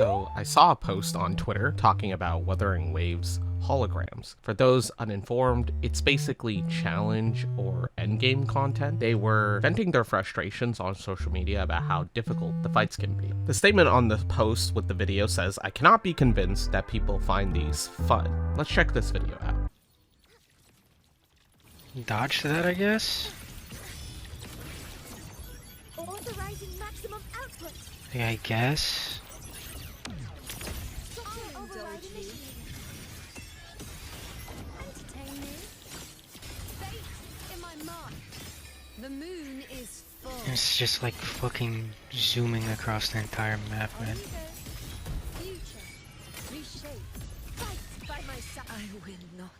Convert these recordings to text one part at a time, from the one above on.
So I saw a post on Twitter talking about Wuthering Waves holograms. For those uninformed, it's basically challenge or endgame content. They were venting their frustrations on social media about how difficult the fights can be. The statement on the post with the video says, "I cannot be convinced that people find these fun." Let's check this video out. Dodge that, I guess? Authorizing maximum output. Yeah, I guess. Override initiated. Entertain me. Fate in my mark. The moon is full. It's just like fucking zooming across the entire map, man. Future. Reshape. Fight by my side. I will not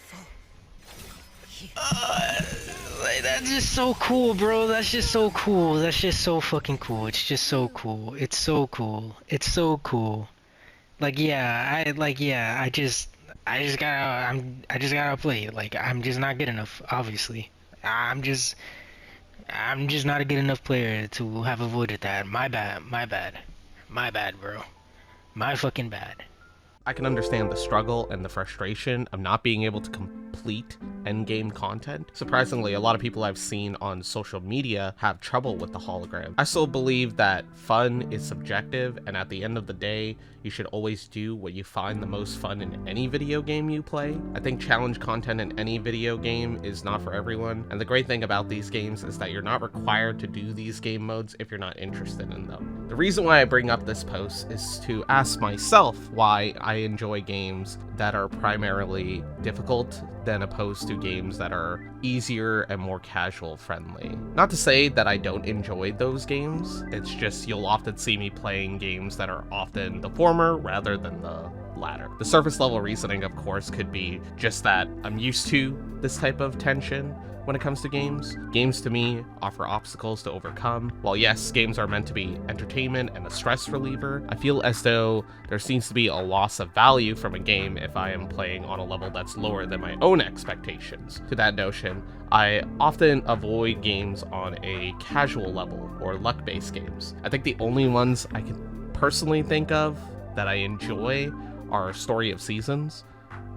fall. Like, that's just so cool, bro. That's just so cool. That's just so fucking cool. It's just so cool. It's so cool. It's so cool. Like, yeah, I just gotta play it. Like, I'm just not good enough, obviously. I'm just not a good enough player to have avoided that. My bad, bro. My fucking bad. I can understand the struggle and the frustration of not being able to complete endgame content. Surprisingly, a lot of people I've seen on social media have trouble with the hologram. I still believe that fun is subjective, and at the end of the day, you should always do what you find the most fun in any video game you play. I think challenge content in any video game is not for everyone, and the great thing about these games is that you're not required to do these game modes if you're not interested in them. The reason why I bring up this post is to ask myself why I enjoy games that are primarily difficult than opposed to games that are easier and more casual friendly. Not to say that I don't enjoy those games, it's just you'll often see me playing games that are often the former rather than the latter. The surface level reasoning, of course, could be just that I'm used to this type of tension when it comes to games. Games to me offer obstacles to overcome. While yes, games are meant to be entertainment and a stress reliever, I feel as though there seems to be a loss of value from a game if I am playing on a level that's lower than my own expectations. To that notion, I often avoid games on a casual level or luck-based games. I think the only ones I can personally think of that I enjoy are Story of Seasons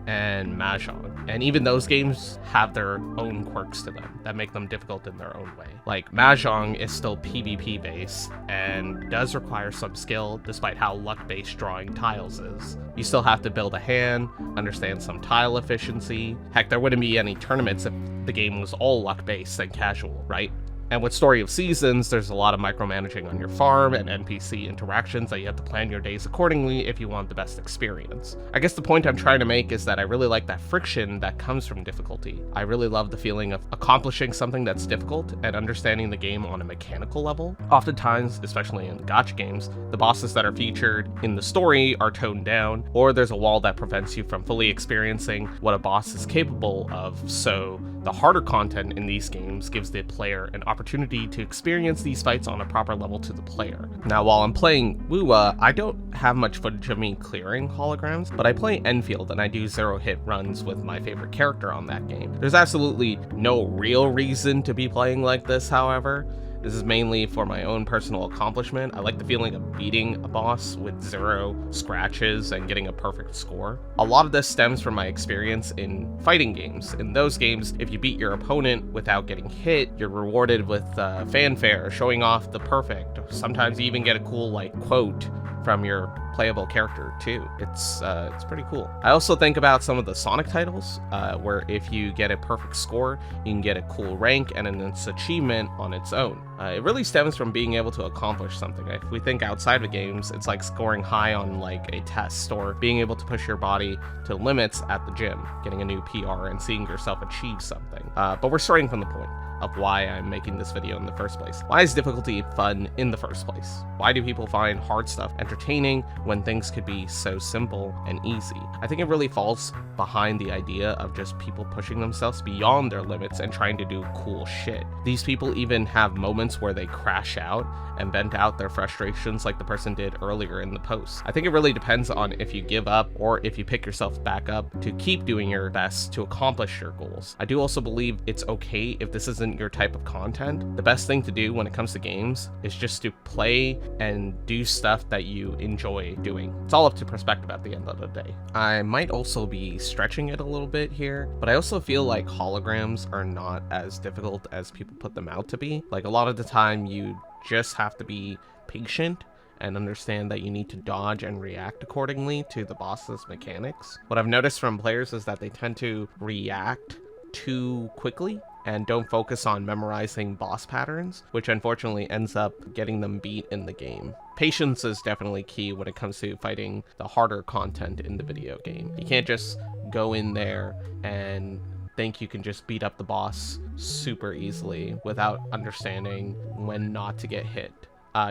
and Mahjong, and even those games have their own quirks to them that make them difficult in their own way. Like, Mahjong is still PvP based and does require some skill despite how luck based drawing tiles is. You still have to build a hand, understand some tile efficiency. Heck, there wouldn't be any tournaments if the game was all luck based and casual, right? And with Story of Seasons, there's a lot of micromanaging on your farm and NPC interactions that you have to plan your days accordingly if you want the best experience. I guess the point I'm trying to make is that I really like that friction that comes from difficulty. I really love the feeling of accomplishing something that's difficult and understanding the game on a mechanical level. Oftentimes, especially in the gacha games, the bosses that are featured in the story are toned down, or there's a wall that prevents you from fully experiencing what a boss is capable of, so the harder content in these games gives the player an opportunity to experience these fights on a proper level to the player. Now, while I'm playing WUWA, I don't have much footage of me clearing holograms, but I play Enfield and I do 0-hit runs with my favorite character on that game. There's absolutely no real reason to be playing like this, however. This is mainly for my own personal accomplishment. I like the feeling of beating a boss with 0 scratches and getting a perfect score. A lot of this stems from my experience in fighting games. In those games, if you beat your opponent without getting hit, you're rewarded with fanfare, showing off the perfect. Sometimes you even get a cool quote from your playable character too. It's pretty cool. I also think about some of the Sonic titles, where if you get a perfect score, you can get a cool rank and its achievement on its own. It really stems from being able to accomplish something. If we think outside of games, it's like scoring high on like a test or being able to push your body to limits at the gym, getting a new PR and seeing yourself achieve something. But we're starting from the point of why I'm making this video in the first place. Why is difficulty fun in the first place? Why do people find hard stuff entertaining when things could be so simple and easy? I think it really falls behind the idea of just people pushing themselves beyond their limits and trying to do cool shit. These people even have moments where they crash out and vent out their frustrations like the person did earlier in the post. I think it really depends on if you give up or if you pick yourself back up to keep doing your best to accomplish your goals. I do also believe it's okay if this isn't isn't your type of content, the best thing to do when it comes to games is just to play and do stuff that you enjoy doing. It's all up to perspective at the end of the day. I might also be stretching it a little bit here, but I also feel like holograms are not as difficult as people put them out to be. Like, a lot of the time you just have to be patient and understand that you need to dodge and react accordingly to the boss's mechanics. What I've noticed from players is that they tend to react too quickly and don't focus on memorizing boss patterns, which unfortunately ends up getting them beat in the game. Patience is definitely key when it comes to fighting the harder content in the video game. You can't just go in there and think you can just beat up the boss super easily without understanding when not to get hit.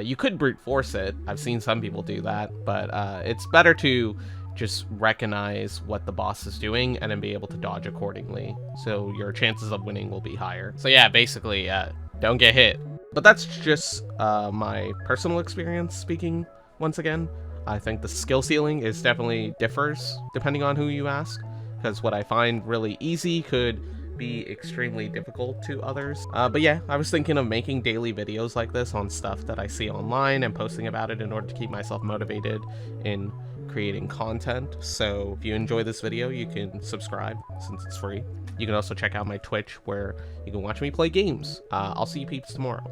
You could brute force it. I've seen some people do that, but it's better to just recognize what the boss is doing and then be able to dodge accordingly, so your chances of winning will be higher. So yeah, basically, don't get hit. But that's just my personal experience speaking once again. I think the skill ceiling is definitely differs depending on who you ask, because what I find really easy could be extremely difficult to others. But yeah, I was thinking of making daily videos like this on stuff that I see online and posting about it in order to keep myself motivated in creating content. So if you enjoy this video, you can subscribe since it's free. You can also check out my Twitch where you can watch me play games. I'll see you peeps tomorrow.